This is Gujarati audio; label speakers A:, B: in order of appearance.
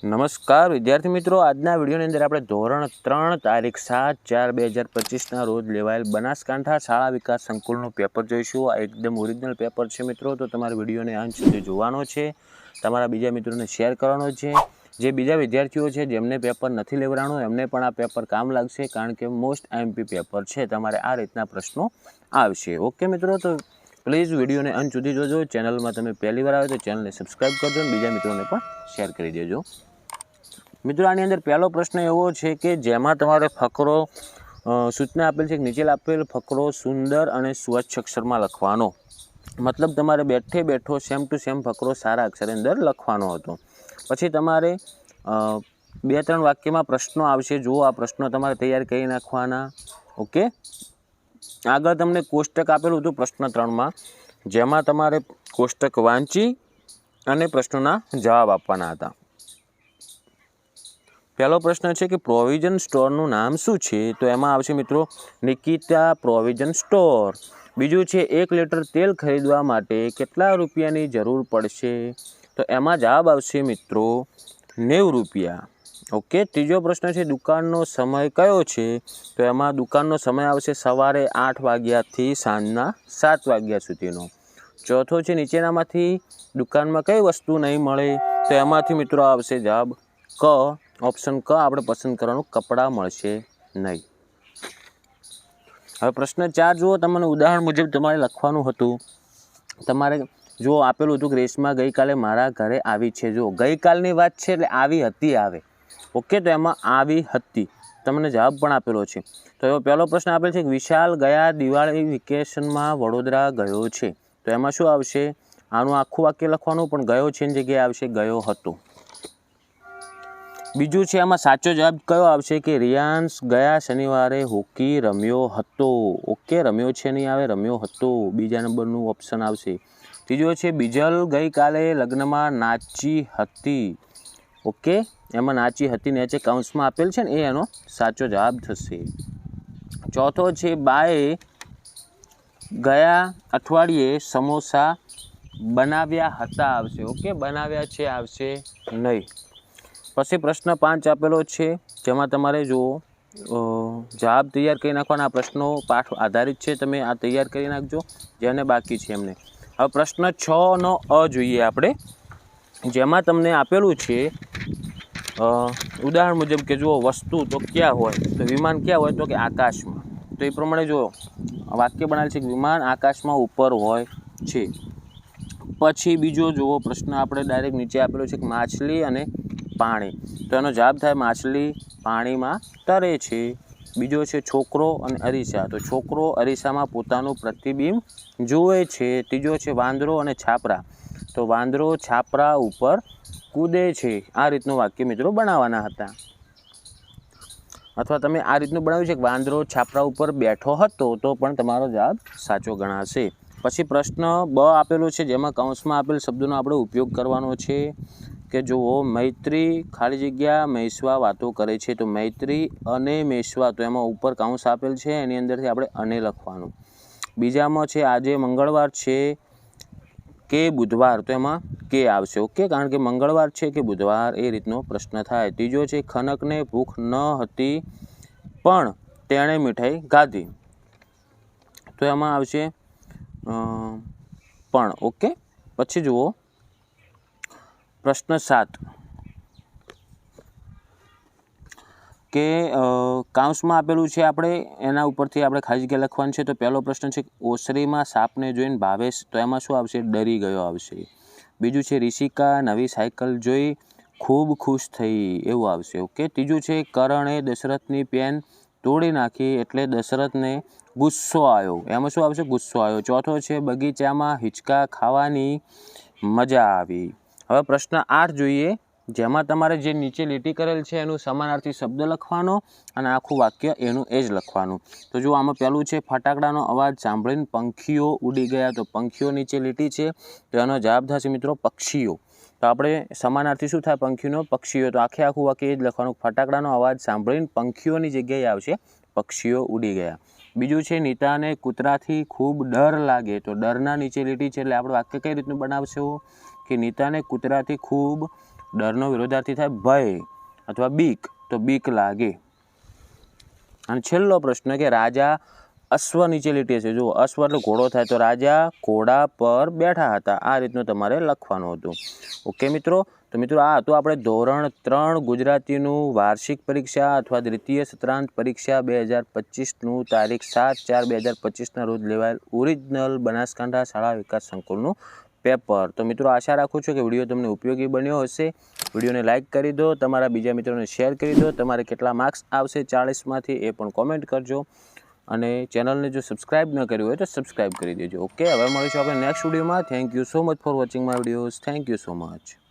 A: નમસ્કાર વિદ્યાર્થી મિત્રો, આજના વિડીયોની અંદર આપણે ધોરણ 3 તારીખ 7/4/2025ના રોજ લેવાયેલ બનાસકાંઠા શાળા વિકાસ સંકુલનું પેપર જોઈશું। આ એકદમ ઓરિજિનલ પેપર છે મિત્રો, તો તમારે વિડીયોને અંત સુધી જોવાનો છે, તમારા બીજા મિત્રોને શેર કરવાનો છે। જે બીજા વિદ્યાર્થીઓ છે જેમને પેપર નથી લેવડાણું એમને પણ આ પેપર કામ લાગશે, કારણ કે મોસ્ટ આઈએમપી પેપર છે। તમારે આ રીતના પ્રશ્નો આવશે। ઓકે મિત્રો, તો પ્લીઝ વિડીયોને અંત સુધી જોજો। ચેનલમાં તમે પહેલી વાર આવે તો ચેનલને સબસ્ક્રાઈબ કરજો અને બીજા મિત્રોને પણ શેર કરી દેજો। મિત્રો, આની અંદર પહેલો પ્રશ્ન એવો છે કે જેમાં તમારે ફકરો સૂચના આપેલ છે કે નીચે આપેલ ફકરો સુંદર અને સ્વચ્છ અક્ષરમાં લખવાનો, મતલબ તમારે બેઠે બેઠો સેમ ટુ સેમ ફકરો સારા અક્ષરે અંદર લખવાનો હતો। પછી તમારે 2-3 વાક્યમાં પ્રશ્નો આવશે। જુઓ, આ પ્રશ્નો તમારે તૈયાર કરી નાખવાના। ઓકે, આગળ તમને કોષ્ટક આપેલું હતું પ્રશ્ન 3માં, જેમાં તમારે કોષ્ટક વાંચી અને પ્રશ્નોના જવાબ આપવાના હતા। પહેલો પ્રશ્ન છે કે પ્રોવિઝન સ્ટોરનું નામ શું છે? તો એમાં આવશે મિત્રો નિકિતા પ્રોવિઝન સ્ટોર। બીજું છે 1 લીટર તેલ ખરીદવા માટે કેટલા રૂપિયાની જરૂર પડશે? તો એમાં જવાબ આવશે મિત્રો 90 રૂપિયા। ઓકે, ત્રીજો પ્રશ્ન છે દુકાનનો સમય કયો છે? તો એમાં દુકાનનો સમય આવશે સવારે 8 વાગ્યાથી સાંજના 7 વાગ્યા સુધીનો। ચોથો છે નીચેનામાંથી દુકાનમાં કઈ વસ્તુ નહીં મળે? તો એમાંથી મિત્રો આવશે જવાબ ક, ઓપ્શન ક આપણે પસંદ કરવાનું, કપડાં મળશે નહીં। હવે પ્રશ્ન 4 જુઓ, તમને ઉદાહરણ મુજબ તમારે લખવાનું હતું। તમારે જો આપેલું હતું કે રેશમા ગઈકાલે મારા ઘરે આવી છે। જો ગઈકાલની વાત છે એટલે આવી હતી આવે। ઓકે, તો એમાં આવી હતી તમને જવાબ પણ આપેલો છે। તો એવો પહેલો પ્રશ્ન આપેલ છે કે વિશાલ ગયા દિવાળી વેકેશનમાં વડોદરા ગયો છે। તો એમાં શું આવશે? આનું આખું વાક્ય લખવાનું, પણ ગયો છે ની જગ્યાએ આવશે ગયો હતો। બીજું છે આમાં સાચો જવાબ કયો આવશે કે રિયાન્સ ગયા શનિવારે હોકી રમ્યો હતો। ઓકે, રમ્યો છે નહીં આવે, રમ્યો હતો, બીજા નંબરનું ઓપ્શન આવશે। ત્રીજો છે બીજલ ગઈકાલે લગ્નમાં નાચી હતી। ઓકે, એમાં નાચી હતી નીચે કૌંસમાં આપેલ છે ને, એ એનો સાચો જવાબ થશે। ચોથો છે બાએ ગયા અઠવાડિયે સમોસા બનાવ્યા હતા આવશે। ઓકે, બનાવ્યા છે આવશે નહીં। પછી પ્રશ્ન 5 આપેલો છે, જેમાં તમારે જો જવાબ તૈયાર કરી નાખવાના। પ્રશ્નો પાઠ આધારિત છે, તમે આ તૈયાર કરી નાખજો જેને બાકી છે એમને। હવે પ્રશ્ન 6નો અ જોઈએ આપણે, જેમાં તમને આપેલું છે ઉદાહરણ મુજબ કે જુઓ વસ્તુ તો ક્યાં હોય? તો વિમાન ક્યાં હોય? તો કે આકાશમાં। તો એ પ્રમાણે જો વાક્ય બનાવેલ છે કે વિમાન આકાશમાં ઉપર હોય છે। પછી બીજો જુઓ પ્રશ્ન આપણે ડાયરેક્ટ નીચે આપેલો છે કે માછલી અને પાણી। તો એનો જવાબ થાય માછલી પાણીમાં તરે છે। બીજો છે છોકરો અને અરીસા। તો છોકરો અરીસામાં પોતાનું પ્રતિબિંબ જુએ છે। ત્રીજો છે વાંદરો અને છાપરા। તો વાંદરો છાપરા ઉપર કૂદે છે। આ રીતનું વાક્ય મિત્રો બનાવવાના હતા, અથવા તમે આ રીતનું બનાવ્યું છે કે વાંદરો છાપરા ઉપર બેઠો હતો, તો પણ તમારો જવાબ સાચો ગણાશે। પછી પ્રશ્ન બ આપેલો છે, જેમાં કૌંસમાં આપેલ શબ્દોનો આપણે ઉપયોગ કરવાનો છે કે જુઓ મૈત્રી ખાલી જગ્યા મેશ્વા વાતો કરે છે। તો મૈત્રી અને મેશ્વા, તો એમાં ઉપર કૌંસ આપેલ છે એની અંદરથી આપણે અને લખવાનું। બીજામાં છે આજે મંગળવાર છે કે બુધવાર? તો એમાં કે આવશે। ઓકે, કારણ કે મંગળવાર છે કે બુધવાર એ રીતનો પ્રશ્ન થાય। ત્રીજો છે ખનકને ભૂખ ન હતી પણ તેણે મીઠાઈ ખાધી। તો એમાં આવશે પણ। ઓકે, પછી જુઓ પ્રશ્ન 7 કે કાઉન્સમાં આપેલું છે, આપણે એના ઉપરથી આપણે ખાલી જગ્યા લખવાનું છે। તો પહેલો પ્રશ્ન છે ઓસરીમાં સાપને જોઈને ભાવેશ, તો એમાં શું આવશે? ડરી ગયો આવશે। બીજું છે રિષિકા નવી સાયકલ જોઈ ખૂબ ખુશ થઈ, એવું આવશે। ઓકે, ત્રીજું છે કરણે દશરથની પેન તોડી નાખી એટલે દશરથને ગુસ્સો આવ્યો, એમાં શું આવશે? ગુસ્સો આવ્યો। ચોથો છે બગીચામાં હિંચકા ખાવાની મજા આવી। હવે પ્રશ્ન 8 જોઈએ, જેમાં તમારે જે નીચે લીટી કરેલ છે એનું સમાનાર્થી શબ્દ લખવાનો અને આખું વાક્ય એનું એ જ લખવાનું। તો જો આમાં પહેલું છે ફટાકડાનો અવાજ સાંભળીને પંખીઓ ઉડી ગયા। તો પંખીઓ નીચે લીટી છે, તો એનો જવાબ થશે મિત્રો પક્ષીઓ। તો આપણે સમાનાર્થી શું થાય? પંખીનો પક્ષીઓ। તો આખું વાક્ય એ જ લખવાનું, ફટાકડાનો અવાજ સાંભળીને પંખીઓની જગ્યાએ આવશે પક્ષીઓ ઉડી ગયા। બીજું છે નીતાને કૂતરાથી ખૂબ ડર લાગે। તો ડરના નીચે લીટી છે, એટલે આપણે વાક્ય કઈ રીતનું બનાવશું કે નીતાને કૂતરાથી ખૂબ ડરનો વિરોધાર્થી થાય ભય અથવા બીક, તો બીક લાગે. અને છેલ્લો પ્રશ્ન કે રાજા અશ્વ નીચે લીટે છે. જો અશ્વ એટલે ઘોડો થાય, તો રાજા ઘોડા પર બેઠા હતા. આ રીતનું તમારે લખવાનું હતું. ઓકે મિત્રો, તો મિત્રો આ હતું આપણે ધોરણ 3 ગુજરાતીનું વાર્ષિક પરીક્ષા અથવા દ્વિતીય સત્રાંત પરીક્ષા 2025નું તારીખ 7/4/2025ના રોજ લેવાયેલ ઓરિજિનલ બનાસકાંઠા શાળા વિકાસ સંકુલનું પેપર. તો મિત્રો આશા રાખું છું કે વિડીયો તમને ઉપયોગી બન્યો હશે. વિડીયોને લાઇક કરી દો, તમારા બીજા મિત્રોને શેર કરી દો. તમારે કેટલા માર્ક્સ આવશે 40માંથી એ પણ કોમેન્ટ કરજો. અને ચેનલને જો સબસ્ક્રાઇબ ન કર્યું હોય તો સબસ્ક્રાઇબ કરી દેજો. ઓકે, હવે મળીશું આપણે નેક્સ્ટ વિડીયોમાં. Thank you so much for watching my videos. Thank you so much.